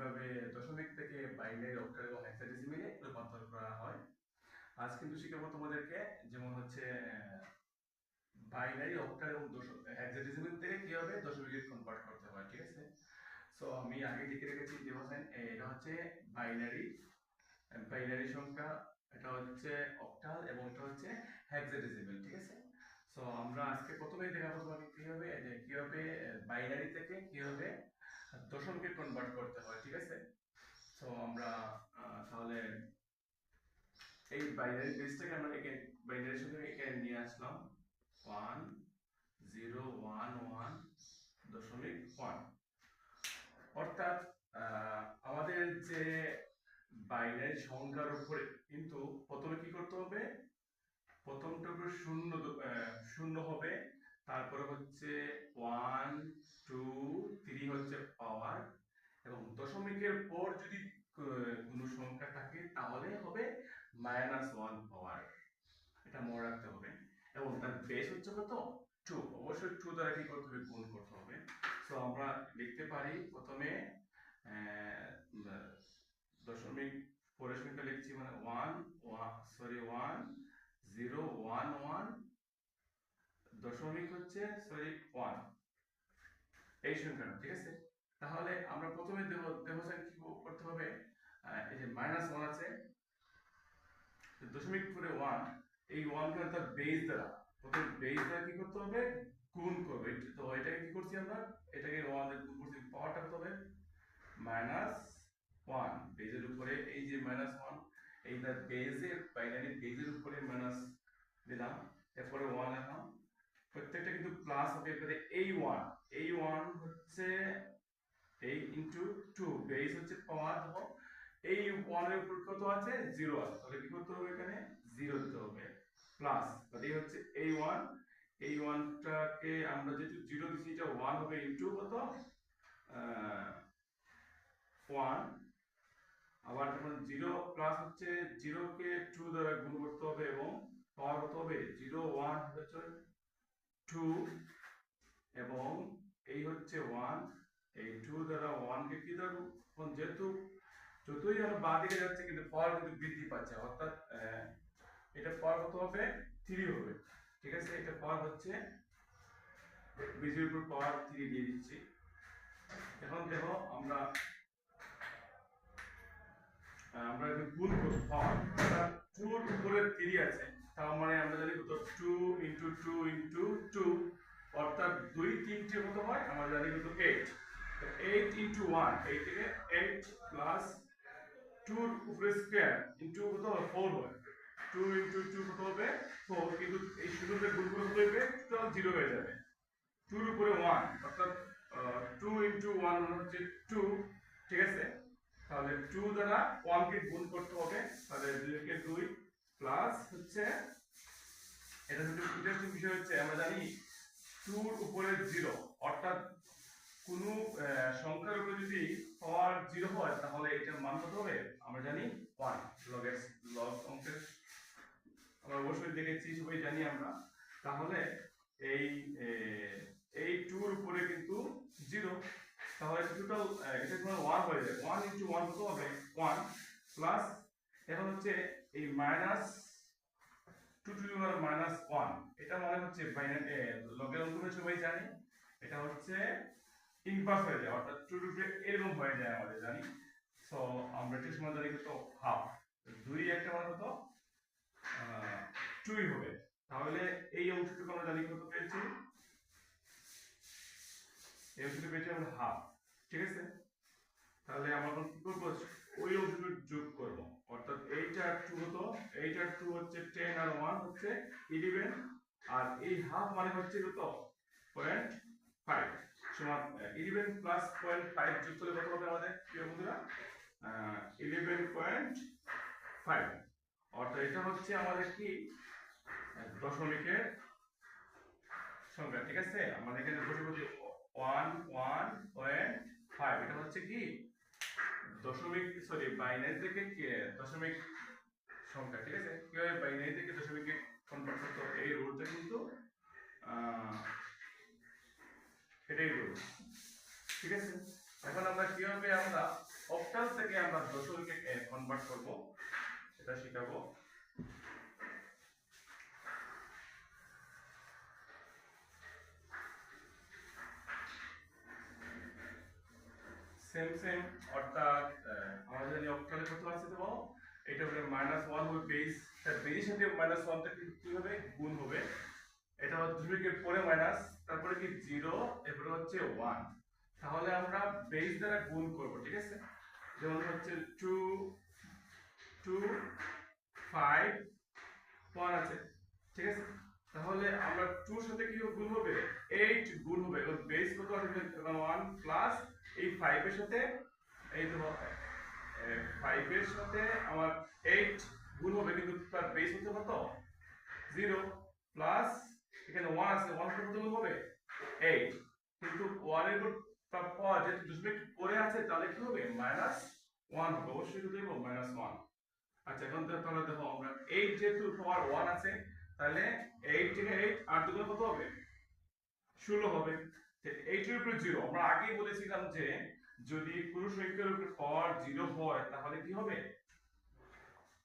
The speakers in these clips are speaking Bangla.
কিভাবে দশমিক থেকে বাইনারি, অক্টাল এবং হেক্সাডেসিমেলে রূপান্তর করা হয়। আজ কিন্তু শিখাবো তোমাদেরকে, যেমন হচ্ছে বাইনারি, অক্টাল এবং হেক্সাডেসিমেল থেকে কিভাবে দশমিকে কনভার্ট করতে হয়। ঠিক আছে, সো আমি আগে লিখে রেখেছি যে এটা হচ্ছে বাইনারি বাইনারি সংখ্যা, এটা হচ্ছে অক্টাল এবং এটা হচ্ছে হেক্সাডেসিমেল। ঠিক আছে, সো আমরা আজকে প্রথমেই দেখাবো তোমাকে কিভাবে বাইনারি থেকে কিভাবে দশমিকে কনভার্ট করতে হয়। ঠিক আছে, সো আমরা তাহলে এই বাইনারি বেসটাকে আমরা বাইনারি সংখ্যাকে এখানে নিয়ে আসলাম 1 0 1 1.1। অর্থাৎ আমাদের যে বাইনারি সংখ্যার উপরে কিন্তু প্রথমে কি করতে হবে, প্রথমটুকু শূন্য হবে, তারপরে হচ্ছে 1 2 3 হচ্ছে পাওয়ার, এবং দশমিকের পর যদি কোনো সংখ্যা থাকে তাহলে হবে -1 পাওয়ার। এটা মনে রাখতে হবে। এবং তার বেস হচ্ছে কত, 2। অবশ্যই 2 দ্বারা কি করতে হবে, গুণ করতে হবে। সো আমরা লিখতে পারি প্রথমে দশমিক পরের সংখ্যা লিখছি, মানে 1 0 1 1 দশমিক হচ্ছে 1 এই সংখ্যাটা। ঠিক আছে, তাহলে আমরা প্রথমে দেবসান কি করতে হবে, এই যে -1 আছে, দশমিক পরে 1, এই 1 কে তার বেস দ্বারা, প্রথম বেস দ্বারা কি করতে হবে, গুণ করবে। তো এটাকে কি করছি আমরা, এটাকে 1 দিয়ে গুণ করছি, পাওয়ারটা কত হবে -1, বেজের উপরে এই যে -1, এই তার বেজের বাইনারি বেজের উপরে মাইনাস দিলাম, এরপরে 1 লিখলাম, প্রত্যেকটা কিন্তু প্লাস হবে। এবারে এই 1 হচ্ছে এই ইনটু 2, বেস হচ্ছে পাওয়ার, দেখো এই 1 এর উপর কত আছে, 0 আছে, তাহলে কি করতে হবে, এখানে 0 দিতে হবে, প্লাস, তাহলে এই হচ্ছে এই 1, এই 1 টাকে আমরা যেহেতু 0 দিছি, এটা 1 হবে ইনটু কত 1, আবার যখন 0 প্লাস হচ্ছে 0 কে 2 দ্বারা গুণ করতে হবে, এবং পাওয়ার কত হবে 0 1 হচ্ছে 2, এবং এই হচ্ছে 1, এই 2 দ্বারা 1 কে কি দ্বারা, যেহেতু যতই আমরা বাঁ দিকে যাচ্ছে কিন্তু পাওয়ার কিন্তু বৃদ্ধি পাচ্ছে, অর্থাৎ এটা পাওয়ার কত হবে 3 হবে। ঠিক আছে, এটা পাওয়ার হচ্ছে বেজের উপর পাওয়ার 3 দিয়ে দিচ্ছি। এখন দেখো আমরা এটা গুণ করব, পাওয়ার 2 এর উপরে 3 আছে, তার মানে আমরা জানি কত, 2 * 2 * 2, অর্থাৎ 2 3টে কত হয়, আমরা জানি কত 8। তো 8 * 1, 8 থেকে 8 প্লাস 2 এর উপরে স্কয়ার ইনটু কত হবে 4 হয়, 2 * 2 কত হবে 4, কিন্তু এই শূন্যতে গুণ করে কত হবে, টোটাল 0 হয়ে যাবে। 2 এর উপরে 1, অর্থাৎ 2 * 1 হচ্ছে 2। ঠিক আছে, তাহলে 2 দ্বারা 1 কে গুণ করতে হবে, তাহলে 2 কে 2 প্লাস হচ্ছে, এটা হচ্ছে ইন্টারেস্টিং বিষয় হচ্ছে, আমরা জানি 2 এর উপরে 0, অর্থাৎ কোন সংখ্যার উপরে যদি পাওয়ার 0 হয় তাহলে এটার মান কত হবে, আমরা জানি 1, লগ অঙ্কের আমরা অবশ্যই দেখেছি, সবাই জানি আমরা। তাহলে এই 2 এর উপরে কিন্তু 0, তাহলে টোটাল এটা তোমার 1 হয়ে যাবে, 1 * 1 কত হবে 1, প্লাস এখন হচ্ছে এই -2 টু দি পাওয়ার -1, এটা মানে হচ্ছে বাইনারি লগের অঙ্ক সবাই জানি, এটা হচ্ছে ইনভার্স হয়ে যায়, অর্থাৎ 2 টু দি এরকম হয়ে যায় আমাদের জানি। সো আমরা এটা সমান জানি কত, হাফ, 2 একটা মানে কত 2 হবে। তাহলে এই অংশটুকু আমরা জানি কত পেয়েছি, এই অংশটুকু পেয়েছি আমরা হাফ। ঠিক আছে, তাহলে আমরা কি করব, ওই অংশটুকু যোগ করব, অর্থাৎ 8 আর 2 কত, 8 আর 2 হচ্ছে 10, আর 1 হচ্ছে 11, আর এই হাফ মানে হচ্ছে কত 0.5, সমান 11 প্লাস 0.5 যোগ করলে কত হবে আমাদের প্রিয় বন্ধুরা, 11.5, অর্থাৎ এটা হচ্ছে আমাদের কি দশমিকের সংখ্যা। ঠিক আছে, আমাদের এখানে বসে বসে 1.5, এটা হচ্ছে কি দশমিক, সরি বাইনারি থেকে দশমিক সংখ্যা। ঠিক আছে, কিভাবে বাইনারি থেকে দশমিকে কনভার্ট করতে হবে, এই রুলটা কিন্তু এটাই রুল। ঠিক আছে, এখন আমরা কিভাবে আমরা অক্টাল থেকে আমরা দশমিকে কনভার্ট করব, এটা শিখাবো। সেম অর্থাৎ আমাদের এই অক্টালে কত আছে দেখো, এটা হলো -1 হবে বেস, তার বেসের সাথে -1 টা কি হবে, গুণ হবে। এটা হচ্ছে দশমিকের পরে মাইনাস, তারপরে কি 0, এরপরে হচ্ছে 1। তাহলে আমরা বেস দ্বারা গুণ করব, ঠিক আছে। যেমন হচ্ছে 2 2 5 1 আছে, ঠিক আছে। তাহলে আমরা 2 এর সাথে কি গুণ হবে, 8 গুণ হবে। এবং বেস কত আসবে, 1 প্লাস এই 5 এর সাথে, এই দেখো 5 এর সাথে আমার 8 গুণ হবে, কিন্তু তার বেস হচ্ছে কত, 0 প্লাস এখানে 1 আছে, 1 কত গুণ হবে 8, কিন্তু 1 এর উপর পর যেহেতু দশমিক পরে আছে তাহলে কি হবে, -1 হবে, অবশ্যই দেব -1। আচ্ছা এখন তাহলে দেখো আমরা 8 যেহেতু পাওয়ার 1 আছে, তাহলে 8 থেকে 8 আর দুগুণ কত হবে, 16 হবে। 8 এর উপরে 0, আমরা আগেই বলেছিলাম যে যদি পুরো সংখ্যার উপরে পাওয়ার 0 হয় তাহলে কি হবে,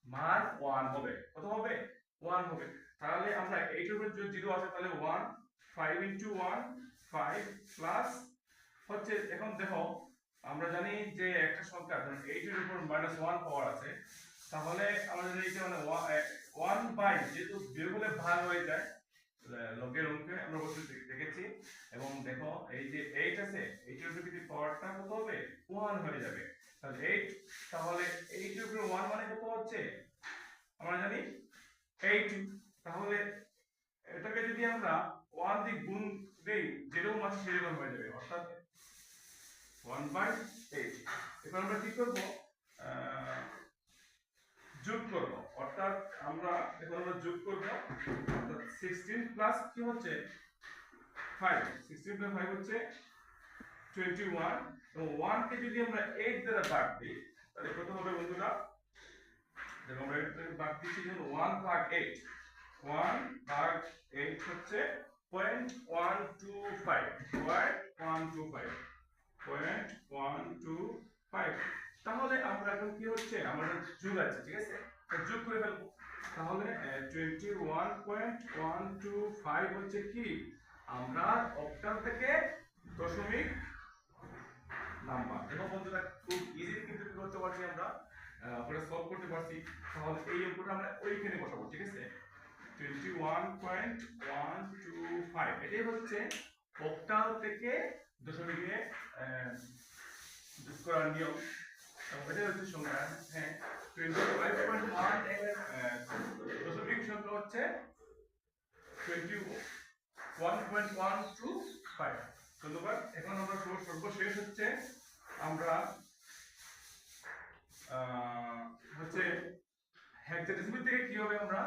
মান 1 হবে। কত হবে, 1 হবে। তাহলে আমরা 8 এর উপরে যদি 0 আছে তাহলে 1, 5 into 1 5 প্লাস হচ্ছে, এখন দেখো আমরা জানি যে একটা সংখ্যা ধরুন 8 এর উপর -1 পাওয়ার আছে, তাহলে আমরা জানি যে মানে 1 বাই, যেহেতু বিয়োগ হলে ভাগ হয়ে যায় লগের অঙ্কে আমরা অবশ্যই দেখেছি। এবং দেখো এই যে 8 আছে, 8 এর উপর যদি পাওয়ারটা কত হবে, 1 হয়ে যাবে। তাহলে 8, তাহলে 8 এর উপর 1 মানে কত হচ্ছে, আমরা জানি 8। তাহলে এটাকে যদি আমরা 1 দিয়ে গুণ দেই, যেরকম আসে সেরকম হয়ে যাবে, অর্থাৎ 1/8। এবার আমরা কি করব, যোগ করব, অর্থাৎ আমরা এখন আমরা যোগ করব, অর্থাৎ 16 প্লাস কি হচ্ছে 5, 16 প্লাস 5 হচ্ছে 21। এবং 1 কে যদি আমরা 8 দ্বারা ভাগ দিই তাহলে কত হবে বন্ধুরা, দেখো আমরা 8 দ্বারা ভাগ দিচ্ছি, যখন 1/8, 1/8 হচ্ছে 0.125, 0.125। তাহলে আমরা এখন কি হচ্ছে, আমাদের যোগ আছে, ঠিক আছে, যোগ করে ফেলবো। তাহলে 21.125 হচ্ছে কি, আমরা অক্টাল থেকে দশমিক নাম্বার। দেখো বন্ধুরা খুব ইজি কিন্তু কি করতে পারছি আমরা, আমরা সলভ করতে পারছি। তাহলে এই অঙ্কটা আমরা ওইখানে বসাবো, ঠিক আছে। 21.125 এটাই হচ্ছে অক্টাল থেকে দশমিকে যোগ করার নিয়ম। এটাই হচ্ছে সংখ্যা, হ্যাঁ 25.1 দশমিক সংখ্যা হচ্ছে 21.125। ধন্যবাদ। এখন আমরা সর্বশেষ হচ্ছে আমরা হচ্ছে হেক্সাডেসিমাল থেকে কিভাবে আমরা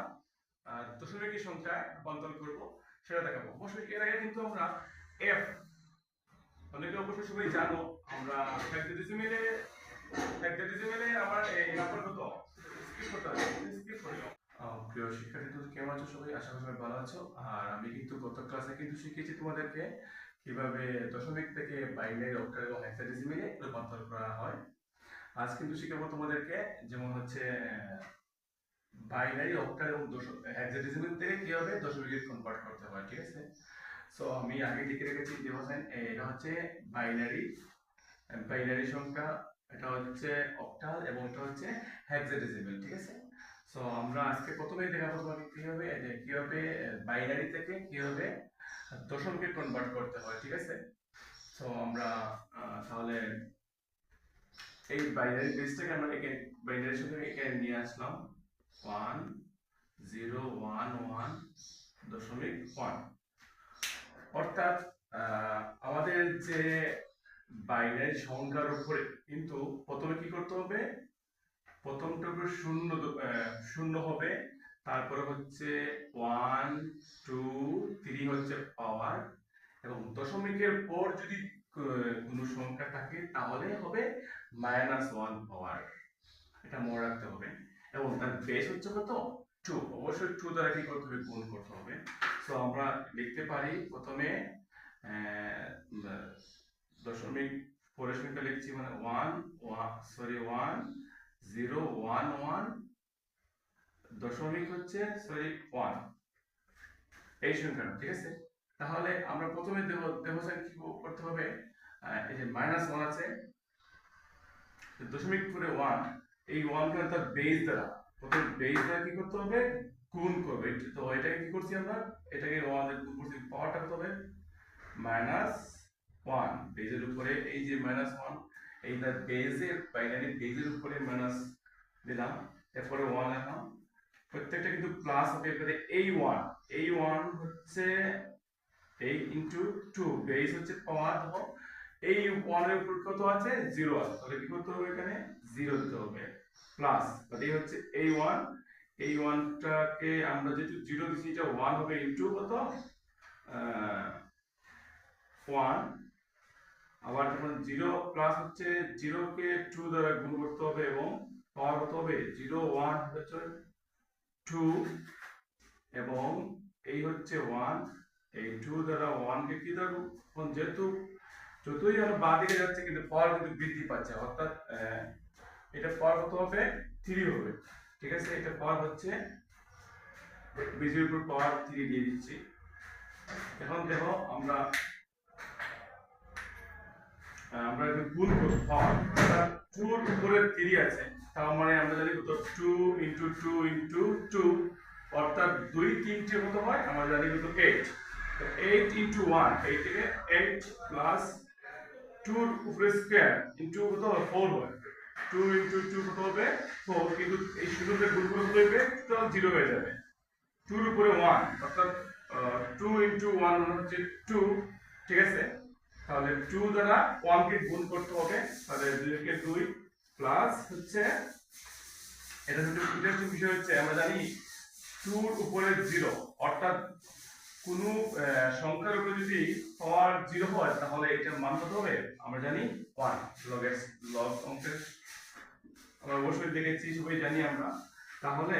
দশমিকের সংখ্যায় রূপান্তর করব সেটা দেখাবো। অবশ্যই এর আগে কিন্তু আমরা এফ, অনেকে অবশ্যই সবাই জানো, আমরা হেক্সাডেসিমালে আমার এই নাম্বার কত স্কিপ করতে হবে, স্কিপ করে দাও। প্রিয় শিক্ষার্থী কেমন আছো সবাই, আশা করি সবাই ভালো আছো। আর আমি কিন্তু গত ক্লাসে কিন্তু শিখিয়েছি তোমাদেরকে কিভাবে দশমিক থেকে বাইনারি, অক্টাল এবং হেক্সাডেসিমালে রূপান্তর করা হয়। আজ কিন্তু শিখাবো তোমাদেরকে যেমন হচ্ছে বাইনারি, অক্টাল এবং হেক্সাডেসিমাল থেকে কিভাবে দশমিকে কনভার্ট করতে হয়, ঠিক আছে। সো আমি আগে লিখে রেখেছি দেখেন, এটা হচ্ছে বাইনারি, বাইনারি সংখ্যা, এটা হচ্ছে অক্টাল এবং এটা হচ্ছে হেক্সাডেসিমাল, ঠিক আছে। সো আমরা আজকে প্রথমেই দেখাবো তোমাকে কিভাবে বাইনারি থেকে কিভাবে দশমিকে কনভার্ট করতে হয়, ঠিক আছে। সো আমরা তাহলে এই বাইনারি বেসটাকে আমরা এখানে বাইনারি সংখ্যা এখানে নিয়ে আসলাম 1011.1, অর্থাৎ আমাদের যে বাইনারি সংখ্যার উপরে কিন্তু প্রথমে কি করতে হবে, প্রথমটা উপরে শূন্য হবে, তারপরে হচ্ছে 1 2 3 হচ্ছে পাওয়ার, এবং দশমিকের পর যদি কোনো সংখ্যা থাকে তাহলে হবে -1 পাওয়ার, এটা মনে রাখতে হবে। এবং তার বেস হচ্ছে কত, 2, অবশ্যই 2 দ্বারা কি করতে হবে, গুণ করতে হবে। সো আমরা লিখতে পারি প্রথমে দশমিক 4 এর সংখ্যা লিখছি মানে 1 0 1 1 দশমিক হচ্ছে 1 এই সংখ্যাটা, ঠিক আছে। তাহলে আমরা প্রথমে দেবসান কি করতে হবে, এই যে -1 আছে, দশমিক পরে 1, এই 1 কে তার বেস দ্বারা, প্রথমে বেস দ্বারা কি করতে হবে, গুণ করবে। তো এটাকে কি করছি আমরা, এটাকে 1 দিয়ে গুণ করছি, পাওয়ারটা কত হবে -1, বেজের উপরে এই যে -1, এই তার বেজের বাইনারি বেজের উপরে মাইনাস দিলাম, এরপরে 1 লিখলাম, প্রত্যেকটা কিন্তু প্লাস হবে। এবারে এই 1 হচ্ছে এই ইনটু 2, বেস হচ্ছে পাওয়ার, দেখো এই 1 এর উপর কত আছে 0 আছে, তাহলে কি করতে হবে, এখানে 0 দিতে হবে, প্লাস তাহলে এই হচ্ছে এই 1 টাকে আমরা যেহেতু 0 দিছি, এটা 1 হবে ইনটু কত 1, আবার যখন 0 প্লাস হচ্ছে 0 কে 2 দ্বারা গুণ করতে হবে এবং পাওয়ার কত হবে 0 1 হচ্ছে 2 এবং এই হচ্ছে 1, এই 2 দ্বারা 1 কে কি দ্বারা, যেহেতু যতই আমরা বাঁ দিকে যাচ্ছে কিন্তু পাওয়ার কিন্তু বৃদ্ধি পাচ্ছে, অর্থাৎ এটা পাওয়ার কত হবে 3 হবে, ঠিক আছে। এটা পাওয়ার হচ্ছে বেজের উপর পাওয়ার 3 দিয়ে দিচ্ছি। এখন দেখো আমরা এখন গুণ করব, পাওয়ার 2 এর উপরে 3 আছে, তার মানে আমরা জানি কত 2 ইনটু 2 ইনটু 2, অর্থাৎ 2 3 কত হয় আমরা জানি কত 8, তো 8 ইনটু 1, 8 থেকে 8 প্লাস 2 এর উপরে স্কয়ার ইনটু কত 4 হয়, 2 ইনটু 2 কত হবে 4, কিন্তু এই শুরুতে গুণ করে কত হবে, টোটাল 0 হয়ে যাবে, 2 এর উপরে 1, অর্থাৎ 2 ইনটু 1 মানে হচ্ছে 2, ঠিক আছে। তাহলে 2 দ্বারা 1 কে গুণ করতে হবে, তাহলে 2 কে 2 প্লাস হচ্ছে, এটা হচ্ছে ইন্টারেস্টিং বিষয় হচ্ছে আমরা জানি 2 এর উপরে 0, অর্থাৎ কোন সংখ্যার উপরে যদি পাওয়ার 0 হয় তাহলে এটার মান কত হবে আমরা জানি 1, লগ অঙ্কের আমরা অবশ্যই দেখেছি, সবাই জানি আমরা। তাহলে